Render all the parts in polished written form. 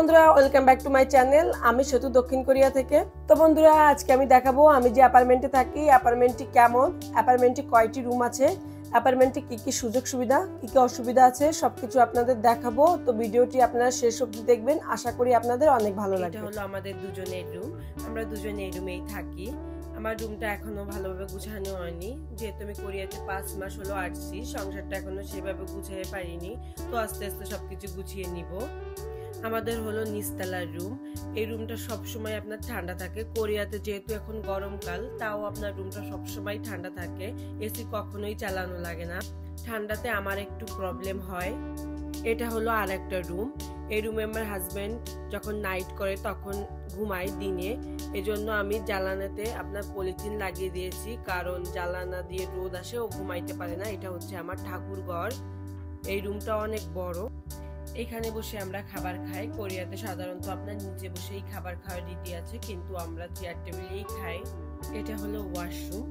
বন্ধুরা welcome back to my channel. আমি সেতু দক্ষিণ কোরিয়া থেকে। তো বন্ধুরা আজকে আমি দেখাবো আমি যে অ্যাপার্টমেন্টে থাকি অ্যাপার্টমেন্টটি কেমন, অ্যাপার্টমেন্টে কয়টি রুম আছে, অ্যাপার্টমেন্টে কি কি সুযোগ সুবিধা কি কি অসুবিধা আছে সবকিছু আপনাদের দেখাবো। তো ভিডিওটি আপনারা শেষ অবধি দেখবেন, আশা করি আপনাদের অনেক ভালো লাগবে। এটা হলো আমাদের দুজনের রুম, আমরা দুজনে এই রুমেই থাকি। আমার রুমটা এখনো ভালোভাবে গুছানো হয়নি, যেহেতু আমি কোরিয়াতে 5 মাস হলো আসছি, সংসারটা এখনো সেভাবে গুছিয়ে পারিনি। তো আস্তে আস্তে সবকিছু গুছিয়ে নিব। আমাদের হলো নিচতলার রুম। এই রুমটা সবসময় আপনার ঠান্ডা থাকে। কোরিয়াতে যেহেতু এখন গরমকাল, তাও আপনার রুমটা সবসময় ঠান্ডা থাকে। এসি কখনোই চালানো লাগে না। ঠান্ডাতে আমার একটু প্রবলেম হয়। এটা হলো আর একটা রুম। এই রুমে আমার হাজবেন্ড যখন নাইট করে তখন ঘুমায় দিনে, এজন্য আমি জ্বালানাতে আপনার পলিথিন লাগিয়ে দিয়েছি, কারণ জ্বালানা দিয়ে রোদ আসে, ও ঘুমাইতে পারে না। এটা হচ্ছে আমার ঠাকুর ঘর। এই রুমটা অনেক বড়। এখানে বসে আমরা খাবার খাই। কোরিয়াতে সাধারণত আপনার নিচে বসেই খাবার খাওয়ার রীতি আছে, কিন্তু আমরা চেয়ার টেবিলেই খাই। এটা হলো ওয়াশরুম।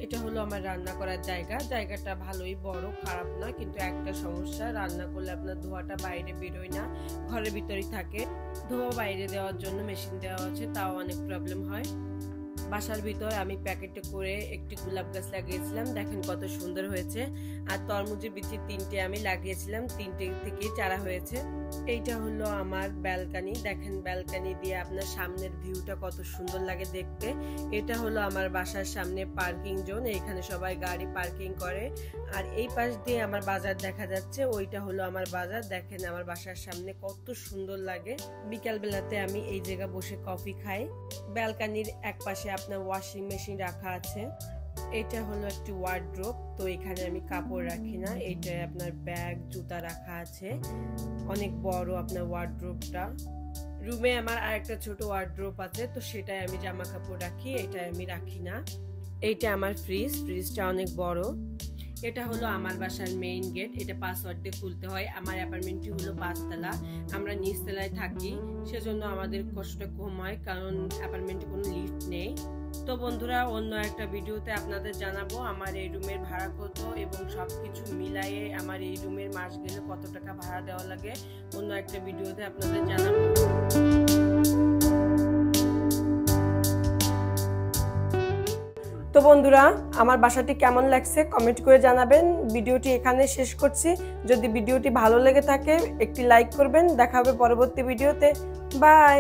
এটা হলো আমার রান্না করার জায়গা। জায়গাটা ভালোই বড়, খারাপ না, কিন্তু একটা সমস্যা, রান্না করলে আপনার ধোঁয়াটা বাইরে বেরোয় না, ঘরের ভিতরেই থাকে। ধোঁয়া বাইরে দেওয়ার জন্য মেশিন দেওয়া আছে, তাও অনেক প্রবলেম হয়। বাসার ভিতর আমি প্যাকেটে করে একটি গোলাপ গাছ লাগিয়েছিলাম, দেখেন কত সুন্দর হয়েছে। আর তরমুজের বিচি 3টে আমি লাগিয়েছিলাম, 3টে থেকে চারা হয়েছে। এইটা হলো আমার ব্যালকানি, দেখেন ব্যালকানি দিয়ে আপনার সামনের ভিউটা কত সুন্দর লাগে দেখতে। এটা হলো আমার বাসার সামনে পার্কিং জোন, এখানে সবাই গাড়ি পার্কিং করে। আর এই পাশ দিয়ে আমার বাজার দেখা যাচ্ছে, ওইটা হলো আমার বাজার। দেখেন আমার বাসার সামনে কত সুন্দর লাগে। বিকাল বেলাতে আমি এই জায়গা বসে কফি খাই। ব্যালকানির এক পাশে আপনার ওয়াশিং মেশিন রাখা আছে। এটা হলো একটি ওয়ার্ড্রোব, তো এখানে আমি কাপড় রাখি না, এইটায় আপনার ব্যাগ জুতা রাখা আছে। অনেক বড় আপনার ওয়ার্ড্রোবটা। রুমে আমার আরেকটা ছোট ওয়ার্ড্রোব আছে, তো সেটাই আমি জামা কাপড় রাখি, এটাই আমি রাখি না। এইটা আমার ফ্রিজটা অনেক বড়। এটা হলো আমার বাসার মেইন গেট, এটা পাসওয়ার্ড দিয়ে খুলতে হয়। আমার অ্যাপার্টমেন্টটি হলো 5 তলা, আমরা নিচতলায় থাকি, সেজন্য আমাদের কষ্টটা কম হয়, কারণ অ্যাপার্টমেন্টে কোনো লিফট নেই। তো বন্ধুরা অন্য একটা ভিডিওতে আপনাদের জানাবো আমার এই রুমের ভাড়া কত এবং সবকিছু মিলাইয়ে আমার এই রুমের মাস গেলে কত টাকা ভাড়া দেওয়া লাগে, অন্য একটা ভিডিওতে আপনাদের জানাবো। তো বন্ধুরা আমার বাসাটি কেমন লাগছে কমেন্ট করে জানাবেন। ভিডিওটি এখানে শেষ করছি। যদি ভিডিওটি ভালো লেগে থাকে একটি লাইক করবেন। দেখা হবে পরবর্তী ভিডিওতে। বাই।